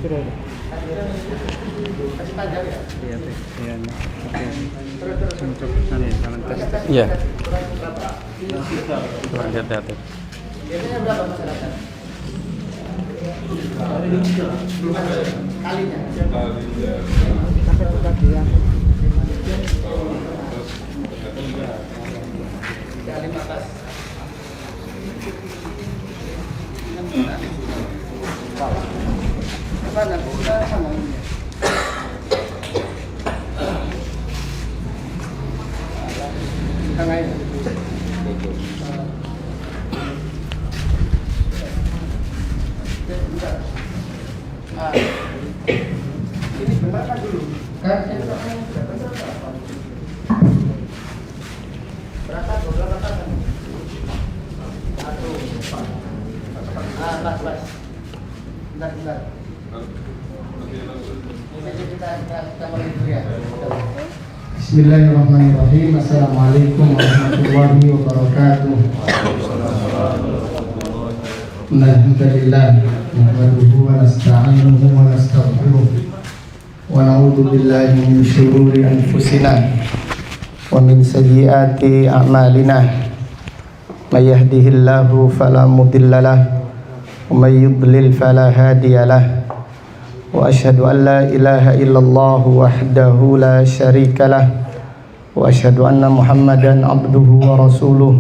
Iya. Lihat. Biasanya berapa masyarakat? Kalinya. Kali matas. Apa nanti kita sama ini? Tengah ini. Ini berapa dulu? Kan berapa? Pas. Bentar. Kita mulai dulu ya. Bismillahirrahmanirrahim. Assalamualaikum warahmatullahi wabarakatuh. Alhamdulillah. Nahmaduhu wa nasta'inuhu wa nastaghfiruh. Wa na'udzu billahi min syururi anfusina wa min sayyiati a'malina. May yahdihillahu fala mudhillalah wa may yudlil fala hadiyalah. Wa asyhadu an la ilaha illallah wahdahu la syarikalah wa asyhadu anna Muhammadan abduhu wa rasuluh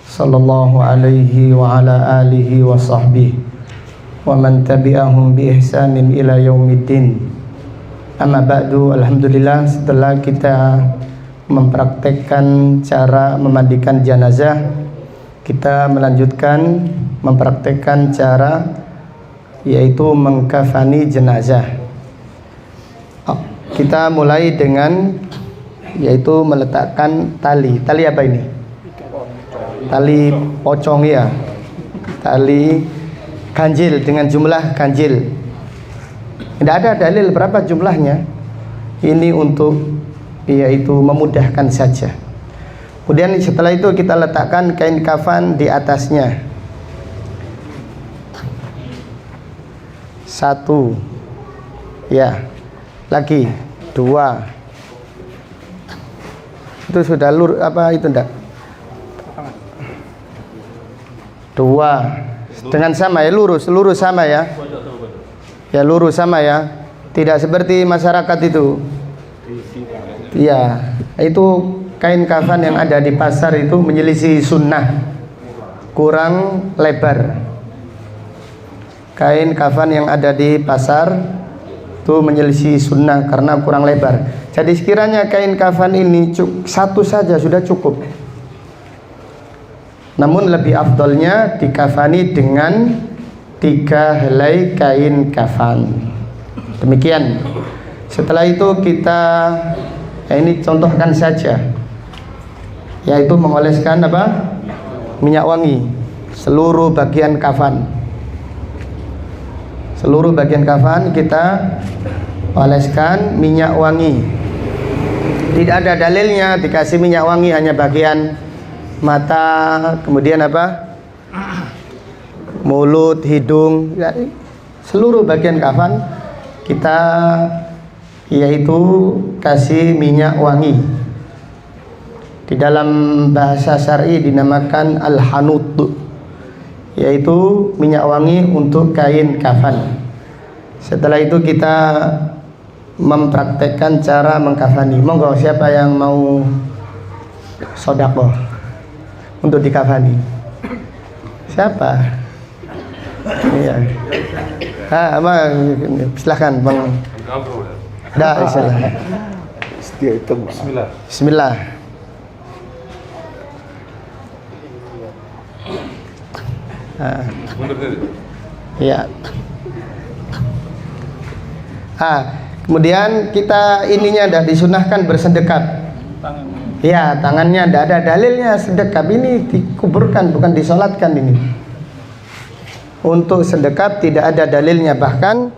sallallahu alaihi wa ala alihi wa sahbihi wa man tabi'ahum bi ihsanin ila yaumiddin. Amma ba'du. Alhamdulillah, setelah kita mempraktekkan cara memandikan jenazah, kita melanjutkan mempraktekkan cara yaitu mengkafani jenazah. Kita mulai dengan yaitu meletakkan tali. Tali apa ini? Tali pocong ya. Tali ganjil dengan jumlah ganjil. Tidak ada dalil berapa jumlahnya. Ini untuk yaitu memudahkan saja. Kemudian setelah itu kita letakkan kain kafan di atasnya. 1 ya, lagi 2. Itu sudah apa itu enggak? 2 dengan sama ya, lurus sama ya. Ya lurus sama ya. Tidak seperti masyarakat itu. Ya, itu kain kafan yang ada di pasar itu menyelisih sunnah, kurang lebar. Kain kafan yang ada di pasar itu menyelisih sunnah karena kurang lebar. Jadi sekiranya kain kafan ini satu saja sudah cukup. Namun lebih afdolnya dikafani dengan 3 helai kain kafan. Demikian. Setelah itu kita ini contohkan saja, yaitu mengoleskan apa? Minyak wangi seluruh bagian kafan. Seluruh bagian kafan kita oleskan minyak wangi. Tidak ada dalilnya dikasih minyak wangi hanya bagian mata, kemudian apa? Mulut, hidung, seluruh bagian kafan kita yaitu kasih minyak wangi. Di dalam bahasa syar'i dinamakan al-hanut, yaitu minyak wangi untuk kain kafan. Setelah itu kita mempraktekkan cara mengkafani. Monggo siapa yang mau sedekah untuk dikafani? Siapa? Iya. Silakan Bang. Dah, insyaallah. Bismillah. Ya. Kemudian kita ininya tidak disunahkan bersedekap. Ya, tangannya tidak ada dalilnya sedekap ini dikuburkan, bukan disolatkan ini. Untuk sedekap tidak ada dalilnya, bahkan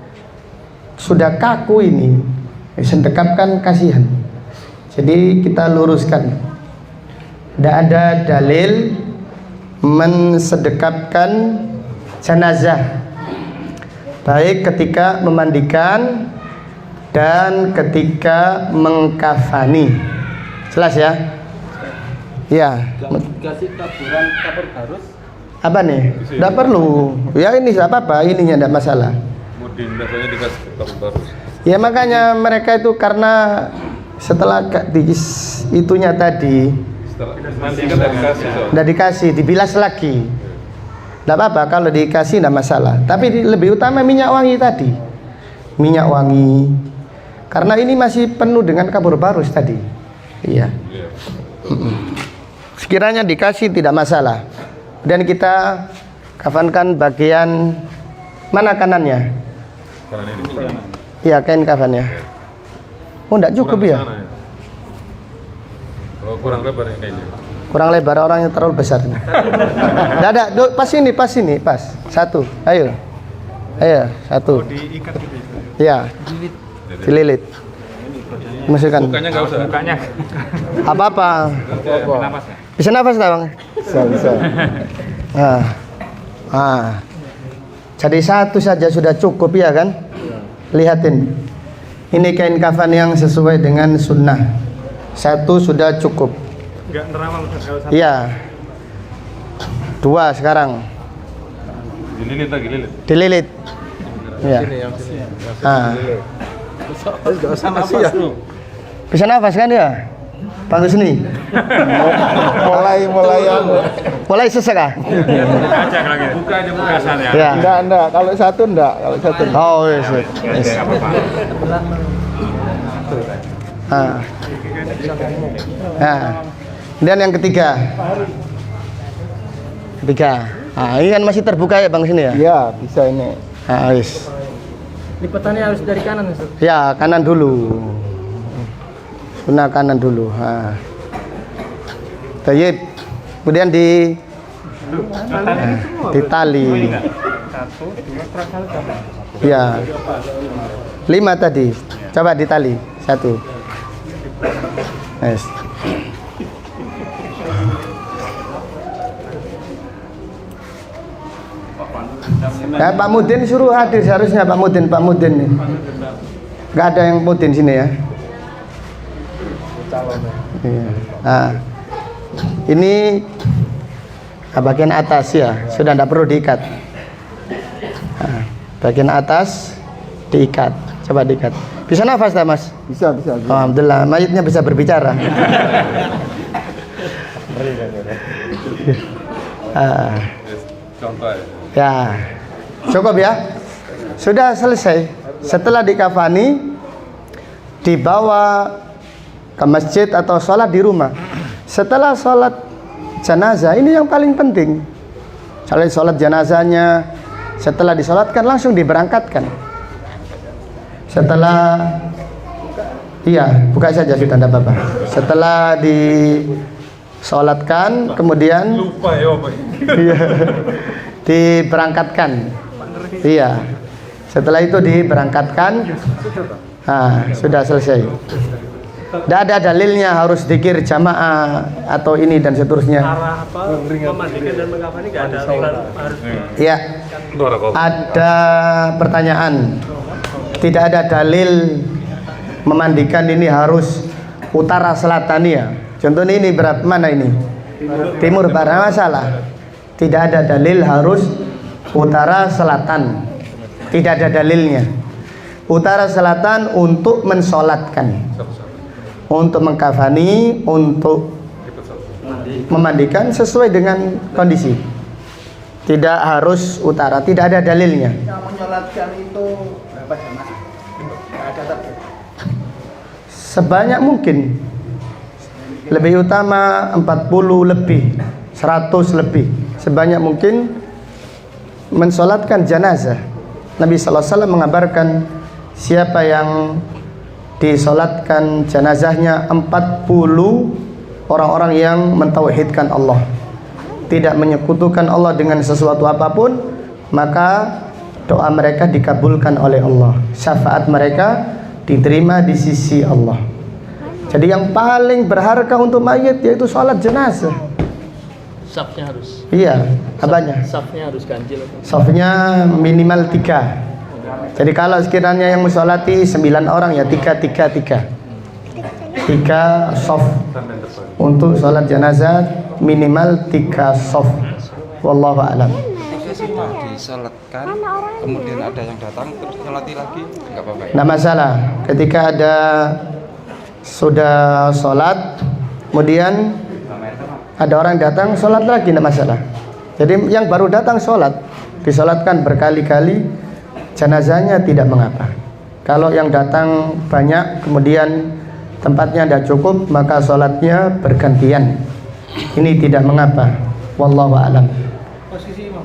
sudah kaku ini. Sedekap kan kasihan. Jadi kita luruskan. Tidak ada dalil mensedekapkan jenazah. baik ketika memandikan dan ketika mengkafani. Jelas ya? Ya. Kasih taburan kapur harus. Apa nih? Tidak perlu. Ya ini tidak apa-apa, ininya tidak masalah. Mudin biasanya dikasih kapur baru. Ya makanya mereka itu karena setelah itunya tadi Nanti kan tidak dikasih. tidak dikasih, dibilas lagi. Tidak apa-apa kalau dikasih tidak masalah. Tapi lebih utama minyak wangi tadi. Minyak wangi. Karena ini masih penuh dengan kapur barus tadi. Iya. Sekiranya dikasih tidak masalah. Dan kita kafankan bagian mana kanannya? Karena ini. Iya, kain kafannya. Oh, enggak cukup ya? Kalau kurang lebar ini kayaknya. Kurang lebar, orangnya terlalu besar. Enggak ada, pas ini, pas. Satu. Ayo. Satu. Diikat gitu. Iya. Dililit. Masukkan. Mukanya nggak usah. Mukanya. Apa-apa. Nafas ya? Bisa nafas tak, Bang? Bisa. Jadi satu saja sudah cukup ya kan? Lihatin. Ini kain kafan yang sesuai dengan sunnah. Satu sudah cukup. Enggak nerawang kalau satu. Iya. Dua sekarang. Dililit lagi, lilit. Dililit. Iya. Enggak usah nafas lu. Bisa nafas kan ya? Bagus nih. Mulai sesak ah? Aja kalau gitu. Buka aja bukasannya. Ya. Enggak. Kalau satu. Oh, yes. Enggak apa-apa. Dan yang ketiga. Ini kan masih terbuka ya Bang sini ya? Iya, bisa ini. Wis. Lipatannya harus dari kanan, Ustaz. Ya, kanan dulu. Sunnah kanan dulu. Tayyib. Kemudian ditali. 1, 2, terakhir. Ya. 5 tadi. Coba ditali. 1. Yes. Ya, Pak Mudin suruh hadir seharusnya Pak Mudin nih. Gak ada yang Mudin sini ya. Iya. Ini bagian atas ya, sudah tidak perlu diikat. Bagian atas diikat, coba diikat. Bisa nafas tak Mas? Bisa. Alhamdulillah, mayitnya bisa berbicara. Contoh Ya, cukup ya. Sudah selesai. Setelah dikafani, dibawa ke masjid atau sholat di rumah. Setelah sholat jenazah, ini yang paling penting. Sholat jenazahnya, setelah disolatkan langsung diberangkatkan. Setelah, buka saja sudah tidak apa-apa. Setelah disolatkan, kemudian lupa ya Pak. diberangkatkan. Iya. Setelah itu diberangkatkan. Sudah selesai. Tidak ada dalilnya harus zikir jamaah atau ini dan seterusnya. Arah apa? Memandikan dan mengkafani enggak ada aturan harus. Iya. Ada pertanyaan. Tidak ada dalil memandikan ini harus utara selatan ya. Contohnya ini berapa mana ini? Timur barat, masalah. Tidak ada dalil harus utara selatan. Tidak ada dalilnya. Utara selatan untuk mensolatkan, untuk mengkafani, untuk memandikan sesuai dengan kondisi. Tidak harus utara, tidak ada dalilnya. Yang menyolatkan itu berapa jamaah? Ada target. Sebanyak mungkin. Lebih utama 40 lebih, 100 lebih. Sebanyak mungkin mensolatkan jenazah. Nabi sallallahu alaihi wasallam mengabarkan siapa yang disolatkan jenazahnya 40 orang-orang yang mentauhidkan Allah, tidak menyekutukan Allah dengan sesuatu apapun, maka doa mereka dikabulkan oleh Allah, syafaat mereka diterima di sisi Allah. Jadi yang paling berharga untuk mayit yaitu sholat jenazah. Safnya harus. Iya, apanya? Safnya harus ganjil. Safnya minimal 3. Jadi kalau sekiranya yang mensolati 9 orang ya 3 soft. Untuk sholat jenazah minimal 3 soft. Wallahu a'lam. Posisi disolatkan, kemudian ada yang datang terus nyolati lagi, nggak apa-apa ya? Nggak masalah. Ketika ada sudah sholat, kemudian ada orang datang sholat lagi, nggak masalah. Jadi yang baru datang sholat, disolatkan berkali-kali, jenazahnya tidak mengapa. Kalau yang datang banyak, kemudian tempatnya tidak cukup, maka sholatnya bergantian. Ini tidak mengapa. Wallahu a'lam. Posisi imam.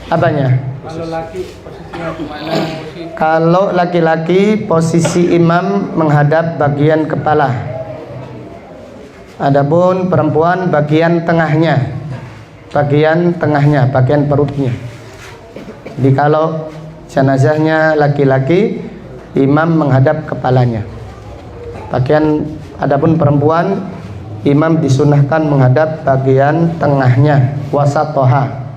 Apanya? Kalau laki posisinya di mana? Kalau laki-laki posisi imam menghadap bagian kepala. Adapun perempuan bagian tengahnya. Bagian perutnya. Jadi kalau jenazahnya laki-laki, imam menghadap kepalanya. Adapun perempuan, imam disunahkan menghadap bagian tengahnya, wasatoha.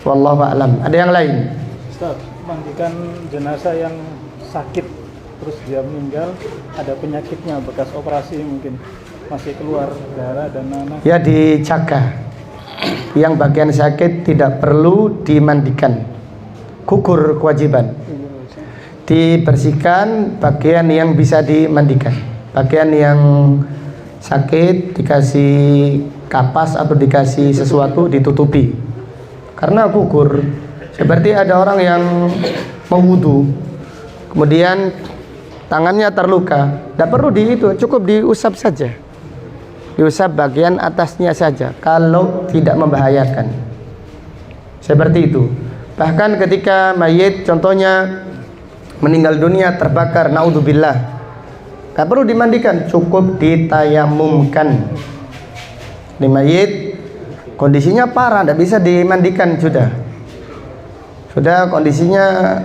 Wallahu a'lam. Ada yang lain? Ustaz, mandikan jenazah yang sakit terus dia meninggal, ada penyakitnya, bekas operasi mungkin masih keluar darah dan nanah. Ya dijaga. Yang bagian sakit tidak perlu dimandikan. Gugur kewajiban. Dibersihkan bagian yang bisa dimandikan. Bagian yang sakit dikasih kapas atau dikasih sesuatu, ditutupi. Karena gugur. Seperti ada orang yang mau wudu, kemudian tangannya terluka, tidak perlu cukup diusap saja. Diusap bagian atasnya saja kalau tidak membahayakan. Seperti itu. Bahkan ketika mayit contohnya meninggal dunia terbakar, naudzubillah, tak perlu dimandikan, cukup ditayamumkan. Di mayit kondisinya parah, tidak bisa dimandikan, sudah kondisinya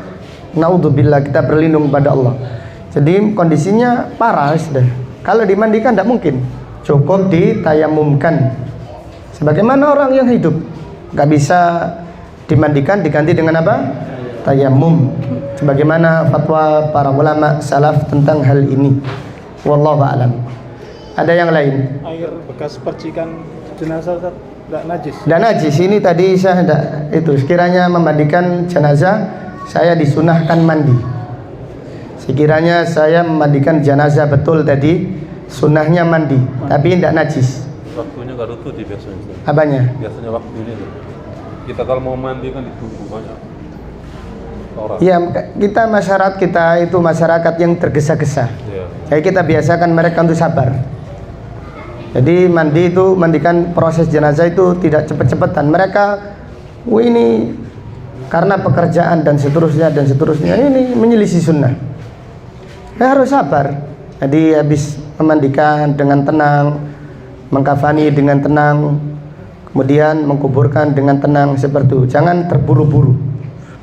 naudzubillah, kita berlindung pada Allah. Jadi kondisinya parah sudah. Kalau dimandikan tidak mungkin, cukup ditayamumkan. Sebagaimana orang yang hidup, nggak bisa dimandikan, diganti dengan apa? Tayamum. Sebagaimana fatwa para ulama salaf tentang hal ini. Wallahu a'lam. Ada yang lain? Air bekas percikan jenazah tidak najis. Dan najis ini tadi saya sekiranya memandikan jenazah, saya disunahkan mandi. Sekiranya saya memandikan jenazah betul tadi, sunnahnya mandi, tapi tidak najis. Waktunya nggak rututi biasanya. Apanya? Biasanya waktunya tuh. Kita kalau mau mandi kan ditunggu banyak orang. Ya, kita itu masyarakat yang tergesa-gesa. Ya. Jadi kita biasakan mereka untuk sabar. Jadi mandikan proses jenazah itu tidak cepet-cepetan. Mereka, ini karena pekerjaan dan seterusnya ini menyelisih sunnah. Harus sabar. Jadi habis memandikan dengan tenang, mengkafani dengan tenang, kemudian mengkuburkan dengan tenang seperti itu. Jangan terburu-buru.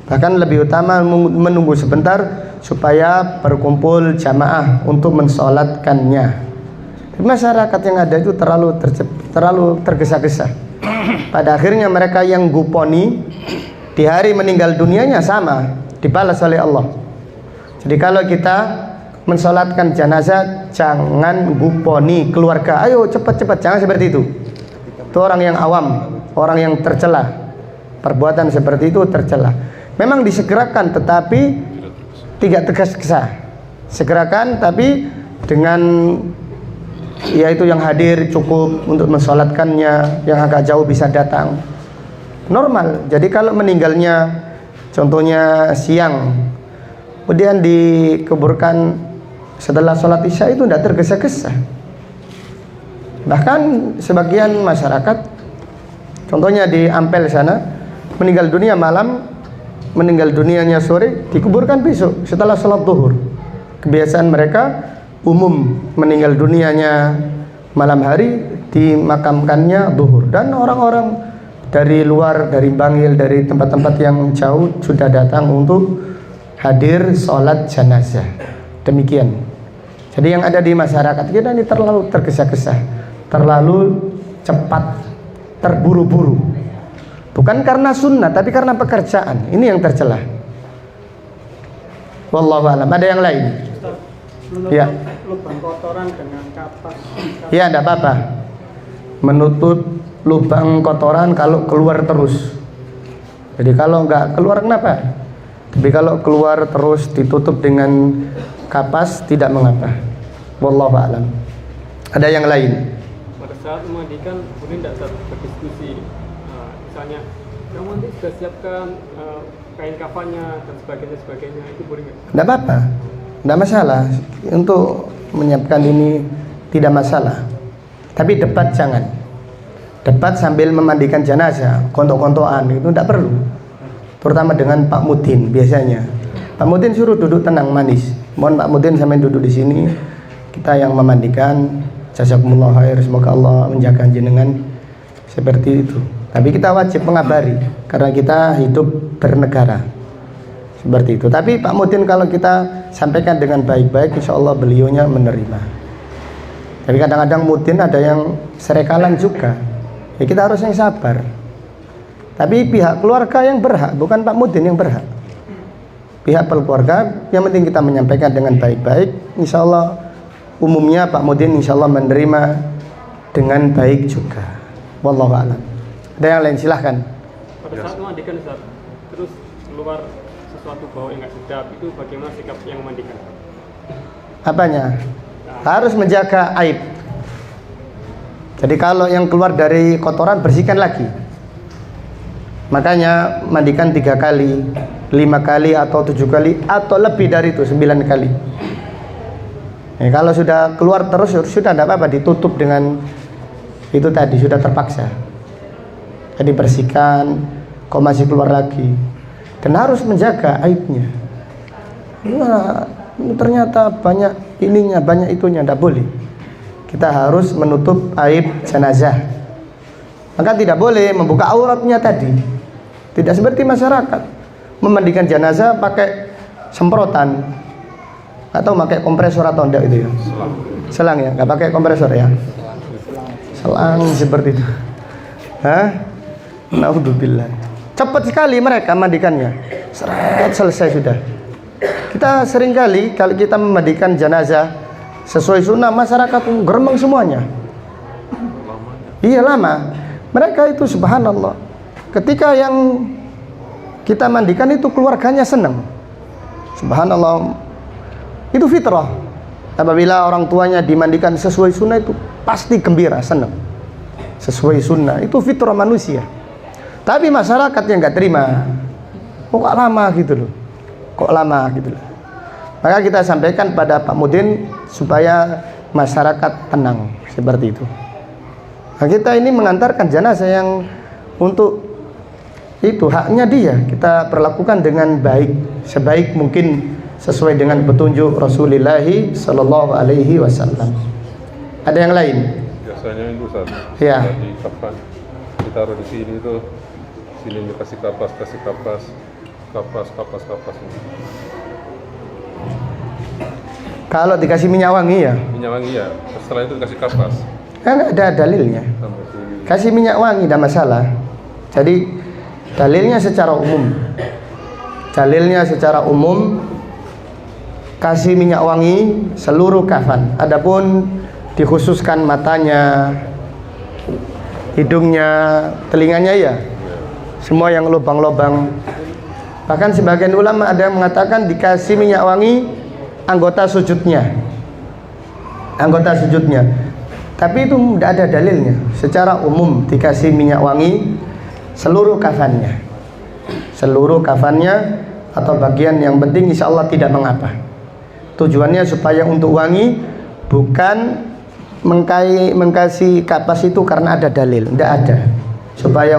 Bahkan lebih utama menunggu sebentar supaya berkumpul jamaah untuk mensolatkannya. Masyarakat yang ada itu terlalu tergesa-gesa. Pada akhirnya mereka yang guponi di hari meninggal dunianya sama dibalas oleh Allah. Jadi kalau kita mensolatkan jenazah, jangan guponi keluarga, ayo cepat-cepat, jangan seperti itu. Itu orang yang awam, orang yang tercela. Perbuatan seperti itu tercela. Memang disegerakan tetapi tidak tergesa-gesa. Segerakan tapi dengan yaitu yang hadir cukup untuk mensolatkannya, yang agak jauh bisa datang. Normal. Jadi kalau meninggalnya contohnya siang, kemudian dikuburkan setelah sholat isya, itu tidak tergesa-gesa. Bahkan sebagian masyarakat, contohnya di Ampel sana, meninggal dunia malam, meninggal dunianya sore, dikuburkan besok setelah sholat zuhur. Kebiasaan mereka umum meninggal dunianya malam hari, dimakamkannya zuhur. Dan orang-orang dari luar, dari Bangil, dari tempat-tempat yang jauh sudah datang untuk hadir sholat jenazah. Demikian. Jadi yang ada di masyarakat kita ini terlalu tergesa-gesa, terlalu cepat, terburu-buru. Bukan karena sunnah, tapi karena pekerjaan. Ini yang tercela. Wallahu a'lam. Ada yang lain? Menutup Ya. lubang kotoran dengan kapas. Ya, enggak apa-apa. Menutup lubang kotoran kalau keluar terus. Jadi kalau enggak keluar kenapa? Tapi kalau keluar terus ditutup dengan kapas tidak mengapa. Wallahu a'lam. Ada yang lain? Pada saat memandikan, boleh tidak saat berdiskusi, misalnya, kamu nanti sudah siapkan kain kafannya dan sebagainya, itu boleh nggak? Tidak apa-apa, tidak masalah. Untuk menyiapkan ini tidak masalah. Tapi debat jangan. Debat sambil memandikan jenazah, kontok-kontokan itu tidak perlu. Terutama dengan Pak Mudin biasanya. Pak Mudin suruh duduk tenang manis. Mohon Pak Mudin sampai duduk di sini. Kita yang memandikan. Jazakumullah khair. Semoga Allah menjaga jenengan seperti itu. Tapi kita wajib mengabari karena kita hidup bernegara seperti itu. Tapi Pak Mudin kalau kita sampaikan dengan baik-baik, insya Allah beliaunya menerima. Tapi kadang-kadang Mudin ada yang serekalan juga. Ya kita harus yang sabar. Tapi pihak keluarga yang berhak, bukan Pak Mudin yang berhak. Pihak keluarga yang penting kita menyampaikan dengan baik-baik. Insya Allah umumnya Pak Mudin insya Allah menerima dengan baik juga. Wallahu a'lam. Ada yang lain silahkan. Pada saat memandikan Ustaz, terus keluar sesuatu bau yang nggak sedap, itu bagaimana sikap yang memandikan? Apanya? Harus menjaga aib. Jadi kalau yang keluar dari kotoran bersihkan lagi. Makanya mandikan 3 kali, 5 kali atau 7 kali atau lebih dari itu 9 kali. Kalau sudah keluar terus sudah tidak apa-apa, ditutup dengan itu tadi, sudah terpaksa. Jadi bersihkan, kok masih keluar lagi. Dan harus menjaga aibnya. Nah, ternyata banyak ininya, banyak itunya, tidak boleh. Kita harus menutup aib jenazah. Maka tidak boleh membuka auratnya tadi. Tidak seperti masyarakat memandikan jenazah pakai semprotan atau pakai kompresor atau enggak itu ya. Selang ya, nggak pakai kompresor ya. Selang seperti itu. Hah? Naudzubillah. Cepat sekali mereka mandikannya. Seret selesai sudah. Kita sering kali kalau kita memandikan jenazah sesuai sunnah, masyarakat geremeng semuanya. Iya lama. Mereka itu subhanallah. Ketika yang kita mandikan itu keluarganya senang. Subhanallah. Itu fitrah. Apabila orang tuanya dimandikan sesuai sunnah itu pasti gembira, senang. Sesuai sunnah itu fitrah manusia. Tapi masyarakat yang nggak terima, kok lama gitu loh, kok lama gitu loh. Maka kita sampaikan pada Pak Mudin supaya masyarakat tenang seperti itu. Nah, kita ini mengantarkan jenazah yang untuk itu haknya dia, kita perlakukan dengan baik, sebaik mungkin sesuai dengan petunjuk Rasulullah Sallallahu Alaihi Wasallam. Ada yang lain? Biasanya itu Ustaz. Ya. Di kafan ditaruh di sini tuh, sini dikasih kapas ini. Kalau dikasih minyak wangi ya? Minyak wangi ya. Setelah itu dikasih kapas. Kan ada dalilnya. Sampai sini. Kasih minyak wangi tidak masalah. Jadi dalilnya secara umum. Dalilnya secara umum kasih minyak wangi seluruh kafan. Adapun dikhususkan matanya, hidungnya, telinganya ya. Semua yang lubang-lubang. Bahkan sebagian ulama ada yang mengatakan dikasih minyak wangi anggota sujudnya. Anggota sujudnya. Tapi itu tidak ada dalilnya. Secara umum dikasih minyak wangi seluruh kafannya. Seluruh kafannya atau bagian yang penting insya Allah tidak mengapa. Tujuannya supaya untuk wangi, bukan mengkasih kapas itu karena ada dalil. Tidak ada. Supaya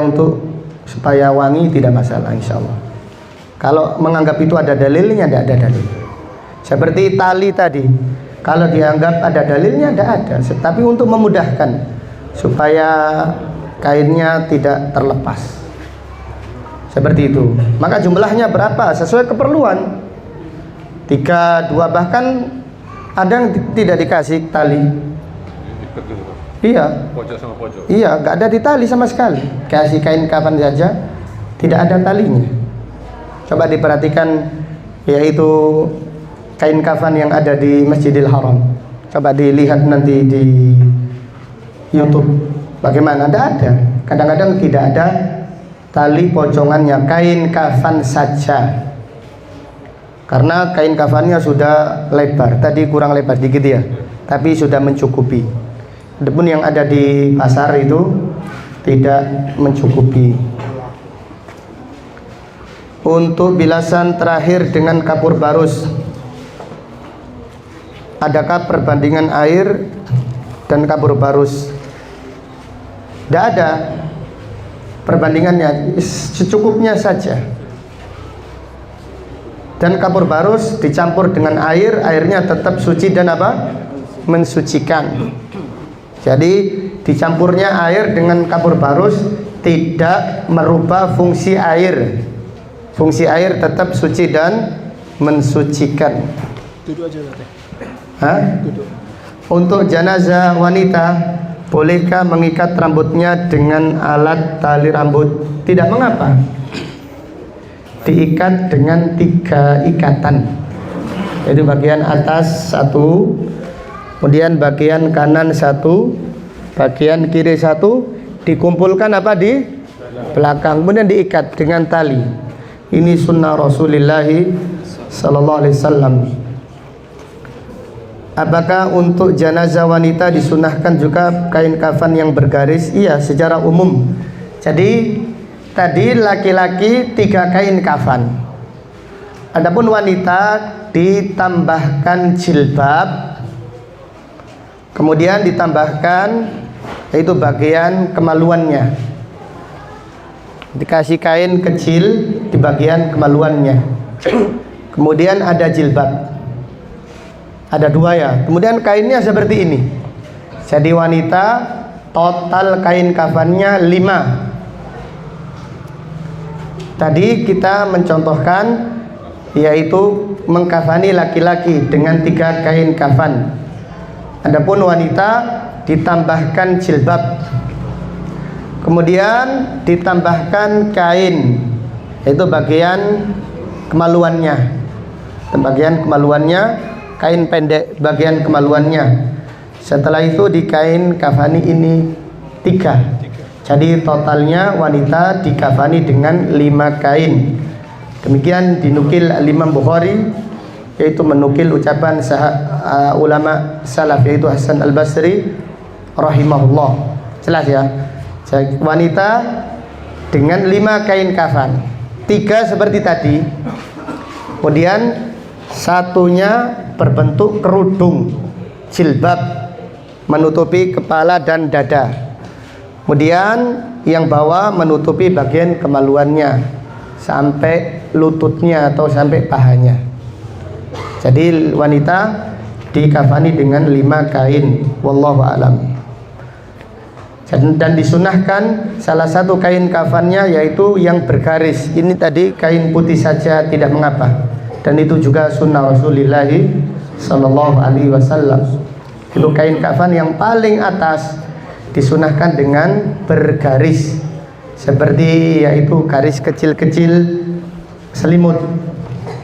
wangi tidak masalah insya Allah. Kalau menganggap itu ada dalilnya, tidak ada dalil. Seperti tali tadi, kalau dianggap ada dalilnya, tidak ada. Tapi untuk memudahkan supaya kainnya tidak terlepas, seperti itu. Maka jumlahnya berapa? Sesuai keperluan. 3, 2, bahkan ada yang tidak dikasih tali. Ikat gitu. Iya. Pojok sama pojok. Iya, nggak ada di tali sama sekali. Kasih kain kafan saja, tidak ada talinya. Coba diperhatikan yaitu kain kafan yang ada di Masjidil Haram. Coba dilihat nanti di YouTube bagaimana, ada. Kadang-kadang tidak ada tali pocongannya, kain kafan saja. Karena kain kafannya sudah lebar, tadi kurang lebar dikit ya, tapi sudah mencukupi. Adapun yang ada di pasar itu tidak mencukupi. Untuk bilasan terakhir dengan kapur barus, adakah perbandingan air dan kapur barus? Tidak ada perbandingannya, secukupnya saja. Dan kapur barus dicampur dengan air, airnya tetap suci dan apa? Mensucikan. Jadi dicampurnya air dengan kapur barus tidak merubah fungsi air. Fungsi air tetap suci dan mensucikan. Duduk aja teh. Hah? Duduk. Untuk jenazah wanita, bolehkah mengikat rambutnya dengan alat tali rambut? Tidak mengapa. Diikat dengan 3 ikatan. Jadi bagian atas 1, kemudian bagian kanan 1, bagian kiri 1, dikumpulkan apa di belakang, kemudian diikat dengan tali. Ini sunnah Rasulullah sallallahu alaihi wasallam. Apakah untuk jenazah wanita disunahkan juga kain kafan yang bergaris? Iya, secara umum. Jadi tadi laki-laki 3 kain kafan. Adapun wanita ditambahkan jilbab, kemudian ditambahkan yaitu bagian kemaluannya, dikasih kain kecil di bagian kemaluannya. Kemudian ada jilbab, ada 2 ya. Kemudian kainnya seperti ini. Jadi wanita total kain kafannya 5. Tadi kita mencontohkan yaitu mengkafani laki-laki dengan 3 kain kafan. Adapun wanita ditambahkan jilbab, kemudian ditambahkan kain yaitu bagian kemaluannya, bagian kemaluannya, kain pendek bagian kemaluannya. Setelah itu di kain kafani ini 3. Jadi totalnya wanita dikafani dengan 5 kain. Demikian dinukil Imam Bukhari, yaitu menukil ucapan ulama salaf yaitu Hasan Al-Basri rahimahullah. Jelas ya. Jadi wanita dengan 5 kain kafan, 3 seperti tadi, kemudian 1-nya berbentuk kerudung jilbab menutupi kepala dan dada. Kemudian yang bawah menutupi bagian kemaluannya sampai lututnya atau sampai pahanya. Jadi wanita dikafani dengan 5 kain. Wallahu a'lam. Dan disunahkan salah satu kain kafannya yaitu yang bergaris. Ini tadi kain putih saja tidak mengapa. Dan itu juga sunnah Rasulullah sallallahu alaihi wasallam. Itu kain kafan yang paling atas disunahkan dengan bergaris, seperti yaitu garis kecil-kecil selimut.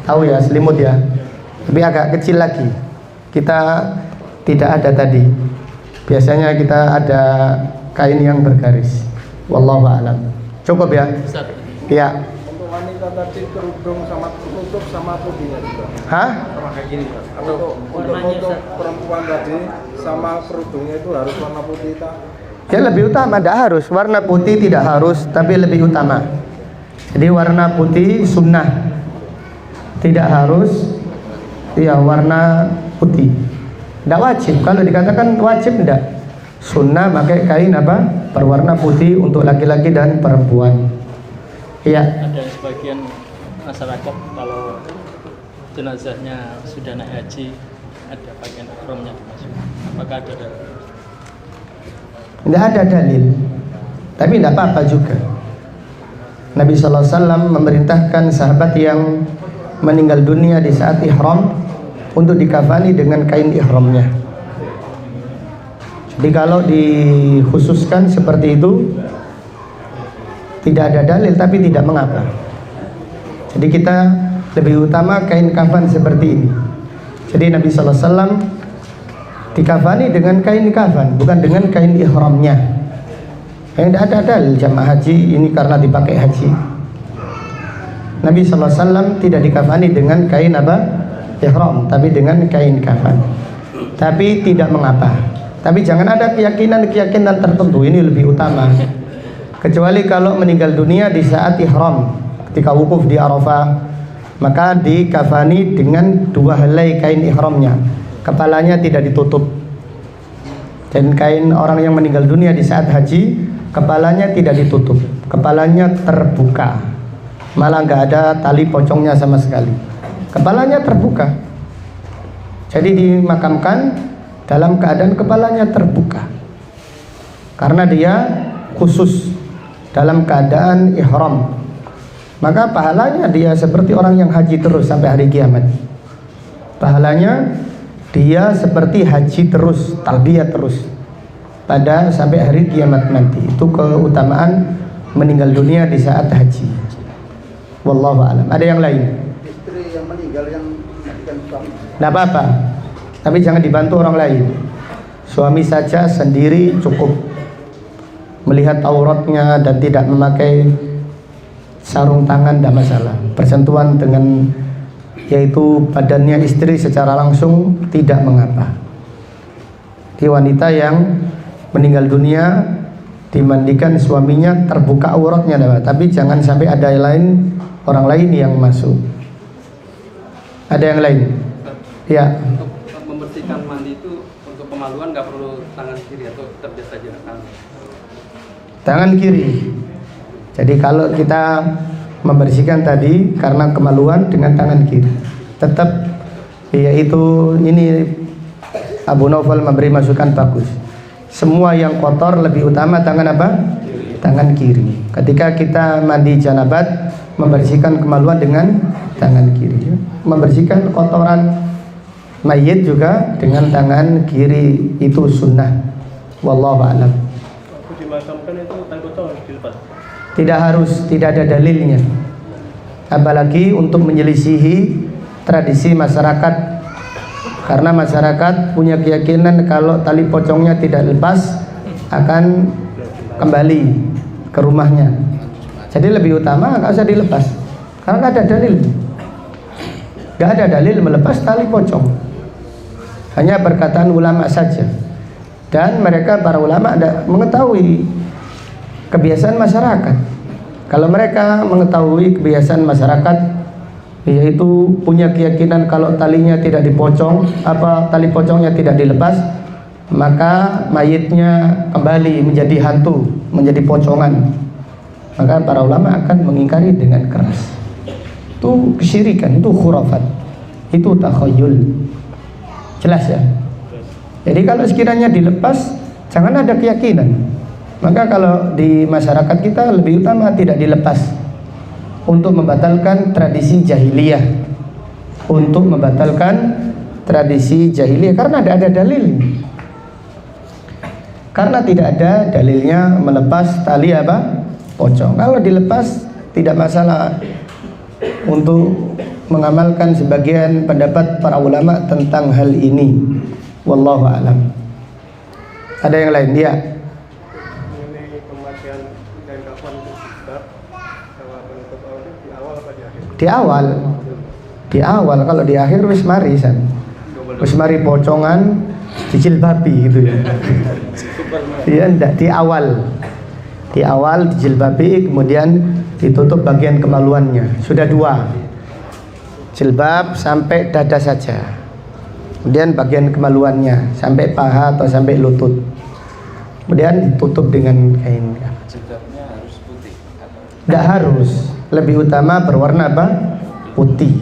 Tahu ya selimut ya, tapi agak kecil lagi. Kita tidak ada tadi. Biasanya kita ada kain yang bergaris. Wallahu a'lam. Cukup ya? Ya. Untuk wanita tadi kerudung sama tutup sama putihnya juga. Hah? Sama kayak gini, Pak. Untuk perempuan tadi sama kerudungnya itu harus warna putih tak? Ya lebih utama, tidak harus. Warna putih tidak harus, tapi lebih utama. Jadi warna putih sunnah, tidak harus. Ya warna putih, tidak wajib. Kalau dikatakan wajib tidak. Sunnah pakai kain apa? Berwarna putih untuk laki-laki dan perempuan. Iya. Ada sebagian masyarakat kalau jenazahnya sudah naik haji ada pakaian ihramnya dimasukkan. Apakah ada? Tidak ada dalil, tapi tidak apa-apa juga. Nabi SAW memerintahkan sahabat yang meninggal dunia di saat ihram untuk dikafani dengan kain ihramnya. Jadi kalau dikhususkan seperti itu tidak ada dalil, tapi tidak mengapa. Jadi kita lebih utama kain kafan seperti ini. Jadi Nabi SAW dikafani dengan kain kafan, bukan dengan kain ihramnya. Tidak ada dalil jamaah haji ini karena dipakai haji. Nabi SAW tidak dikafani dengan kain apa? Ihram, tapi dengan kain kafan. Tapi tidak mengapa. Tapi jangan ada keyakinan tertentu, ini lebih utama. Kecuali kalau meninggal dunia di saat ihram, ketika wukuf di Arafah, maka dikafani dengan 2 helai kain ihramnya. Kepalanya tidak ditutup. Dan kain orang yang meninggal dunia di saat haji, kepalanya tidak ditutup, kepalanya terbuka. Malah nggak ada tali pocongnya sama sekali. Kepalanya terbuka. Jadi dimakamkan dalam keadaan kepalanya terbuka. Karena dia khusus dalam keadaan ihram. Maka pahalanya dia seperti orang yang haji terus sampai hari kiamat. Pahalanya dia seperti haji terus, talbiyah terus pada sampai hari kiamat nanti. Itu keutamaan meninggal dunia di saat haji. Wallahu a'lam. Ada yang lain? Istri yang meninggal yang menjadikan suami. Tidak apa-apa, tapi jangan dibantu orang lain. Suami saja sendiri cukup. Melihat auratnya dan tidak memakai sarung tangan tidak masalah. Bersentuhan dengan yaitu badannya istri secara langsung tidak mengapa. Di wanita yang meninggal dunia dimandikan suaminya terbuka auratnya, tapi jangan sampai ada orang lain yang masuk. Ada yang lain? Ya. Untuk membersihkan mandi itu untuk kemaluan nggak perlu tangan kiri atau tetap biasa aja Tangan kiri. Jadi kalau kita membersihkan tadi karena kemaluan dengan tangan kiri, tetap yaitu ini Abu Naufal memberi masukan bagus. Semua yang kotor lebih utama tangan apa? Tangan kiri. Ketika kita mandi janabat, membersihkan kemaluan dengan tangan kiri. Membersihkan kotoran mayit juga dengan tangan kiri, itu sunnah. Wallahu a'lam. Waktu dimakamkan itu tali pocong harus dilepas. Tidak harus, tidak ada dalilnya. Apalagi untuk menyelisihi tradisi masyarakat. Karena masyarakat punya keyakinan kalau tali pocongnya tidak lepas akan kembali ke rumahnya. Jadi lebih utama nggak usah dilepas, karena nggak ada dalil. Nggak ada dalil melepas tali pocong. Hanya perkataan ulama saja. Dan mereka para ulama ada mengetahui kebiasaan masyarakat. Kalau mereka mengetahui kebiasaan masyarakat, yaitu punya keyakinan kalau talinya tidak dipocong, tali pocongnya tidak dilepas, maka mayitnya kembali menjadi hantu, menjadi pocongan. Maka para ulama akan mengingkari dengan keras. Itu kesyirikan, itu khurafat, itu takhayul. Jelas ya? Jadi kalau sekiranya dilepas, jangan ada keyakinan. Maka kalau di masyarakat kita lebih utama tidak dilepas, untuk membatalkan tradisi jahiliyah, untuk membatalkan tradisi jahiliyah, karena tidak ada dalil. Karena tidak ada dalilnya melepas tali pocong. Kalau dilepas tidak masalah, untuk mengamalkan sebagian pendapat para ulama tentang hal ini. Wallahu a'lam. Ada yang lain? Ya. Mengenai pemakaian kain kafan untuk Ustaz sama penutup aurat di awal apa di akhir? Di awal. Kalau di akhir wis mari san. Wis mari pocongan dijilbabi gitu ya. Iya enggak, di awal dijilbabi, kemudian ditutup bagian kemaluannya. Sudah 2 jilbab sampai dada saja, kemudian bagian kemaluannya sampai paha atau sampai lutut, kemudian ditutup dengan kain. Jilbabnya harus putih. Tidak harus, lebih utama berwarna putih.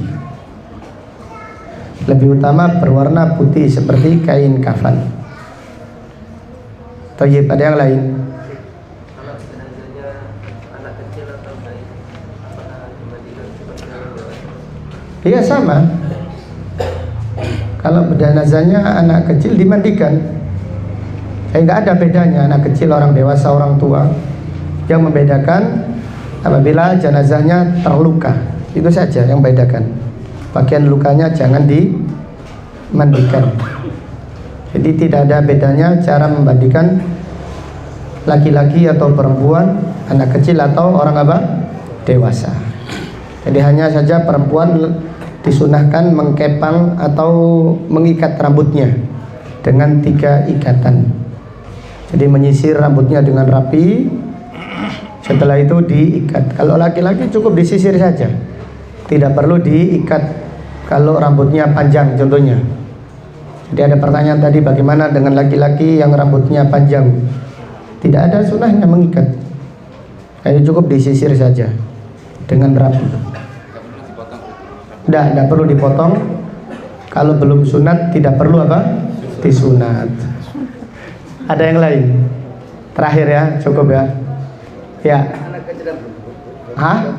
Lebih utama berwarna putih seperti kain kafan. Thayyib, ada yang lain? Kalau jenazahnya anak kecil atau bayi, apakah dimandikan seperti orang dewasa? Iya sama. Kalau jenazahnya anak kecil dimandikan, nggak ada bedanya anak kecil, orang dewasa, orang tua. Yang membedakan apabila jenazahnya terluka, itu saja yang bedakan. Bagian lukanya jangan dimandikan. Jadi tidak ada bedanya cara memandikan laki-laki atau perempuan, anak kecil atau orang apa? Dewasa. Jadi hanya saja perempuan disunahkan mengkepang atau mengikat rambutnya dengan 3 ikatan. Jadi menyisir rambutnya dengan rapi, setelah itu diikat. Kalau laki-laki cukup disisir saja, tidak perlu diikat kalau rambutnya panjang contohnya. Jadi ada pertanyaan tadi, bagaimana dengan laki-laki yang rambutnya panjang? Tidak ada sunahnya mengikat, hanya cukup disisir saja dengan rapi. Tidak perlu dipotong. Kalau belum sunat tidak perlu apa? Disunat. Ada yang lain? Terakhir ya, cukup ya. Ya. Hah?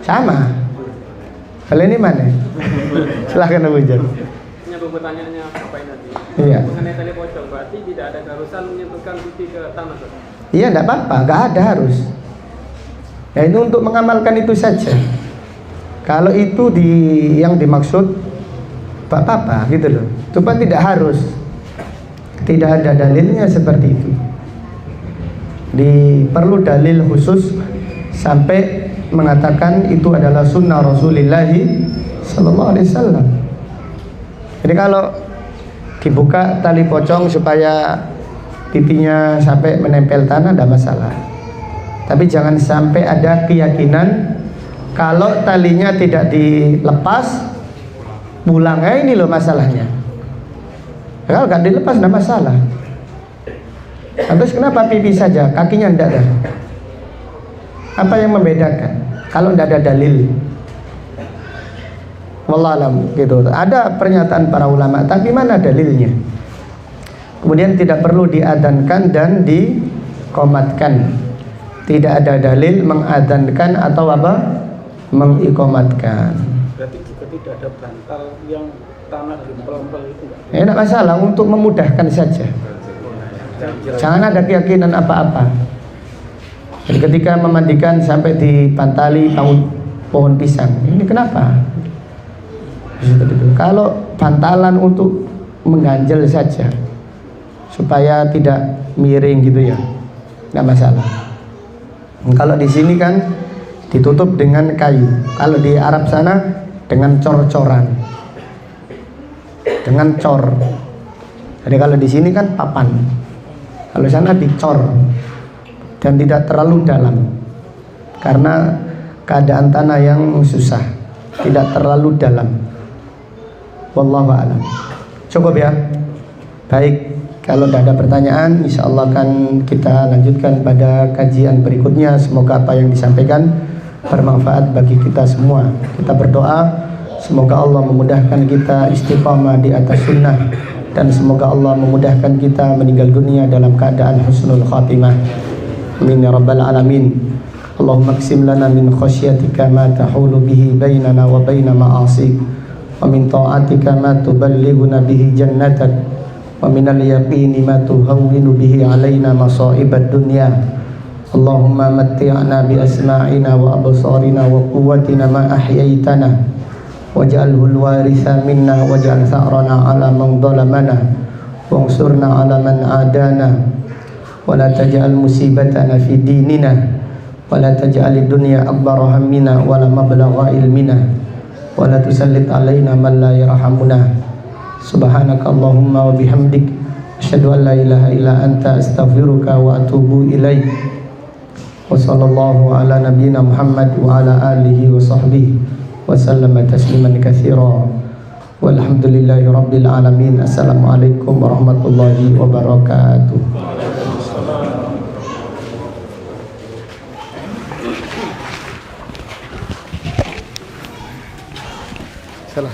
Sama. Kalau ini mana? Silahkan Abu Jan. Menyambung pertanyaannya Bapak ini tadi. Iya. Mengenai tali pocong, berarti tidak ada keharusan menyentuhkan pipi ke tanah, Ustaz? Iya, tidak apa-apa, nggak ada harus. Ya itu untuk mengamalkan itu saja. Kalau itu yang dimaksud apa gitu loh. Cuma tidak harus. Tidak ada dalilnya seperti itu. Perlu dalil khusus sampai mengatakan itu adalah sunnah Rasulullah sallallahu alaihi wasallam. Jadi kalau dibuka tali pocong supaya pipinya sampai menempel tanah, tidak masalah. Tapi jangan sampai ada keyakinan kalau talinya tidak dilepas pulang. Ini loh masalahnya. Kalau nggak dilepas tidak masalah. Terus kenapa pipi saja, kakinya tidak ada? Apa yang membedakan? Kalau tidak ada dalil, wallahualam gitu. Ada pernyataan para ulama, tapi mana dalilnya? Kemudian tidak perlu diadzankan dan dikomatkan. Tidak ada dalil mengadzankan atau apa? Mengikomatkan. Berarti juga tidak ada bantal yang tanah gempel-gempel itu enggak? Tidak masalah, untuk memudahkan saja. Jangan ada keyakinan apa-apa. Jadi ketika memandikan sampai dipantali pohon pisang, ini kenapa? Kalau bantalan untuk mengganjel saja supaya tidak miring gitu ya, nggak masalah. Kalau di sini kan ditutup dengan kayu. Kalau di Arab sana dengan cor-coran, dengan cor. Jadi kalau di sini kan papan, kalau sana dicor. Dan tidak terlalu dalam karena keadaan tanah yang susah, tidak terlalu dalam. Wallahu a'lam. Cukup ya. Baik, kalau tidak ada pertanyaan, insya Allah akan kita lanjutkan pada kajian berikutnya. Semoga apa yang disampaikan bermanfaat bagi kita semua. Kita berdoa semoga Allah memudahkan kita istiqamah di atas sunnah, dan semoga Allah memudahkan kita meninggal dunia dalam keadaan husnul khatimah. Amin ya rabbal alamin. Allahumma qsim lana min khasyatika ma tahulu bihi bainana wa baina ma'asik, wa min ta'atika ma tuballighuna bihi jannatak, wa min al-yaqini ma tuhawwinu bihi alaina masa'ibad dunya. Allahumma matti'na bi asma'ina wa absarina wa quwwatina ma ahyaitana, waj'alhu al-waritha minna waj'al tha'rana 'ala man dhalamana wansurna 'ala man 'adana. ولا تجعل مصيبتنا في ديننا ولا تجعل الدنيا أكبر همنا ولا مبلغ علمنا ولا تسلط علينا من لا يرحمنا. سبحانك اللهم وبحمدك أشهد أن لا إله إلا أنت أستغفرك وأتوب إليك. وصلى الله على نبينا محمد وعلى آله وصحبه وسلم تسليما كثيرا والحمد لله رب العالمين. السلام عليكم ورحمة الله وبركاته. Salah.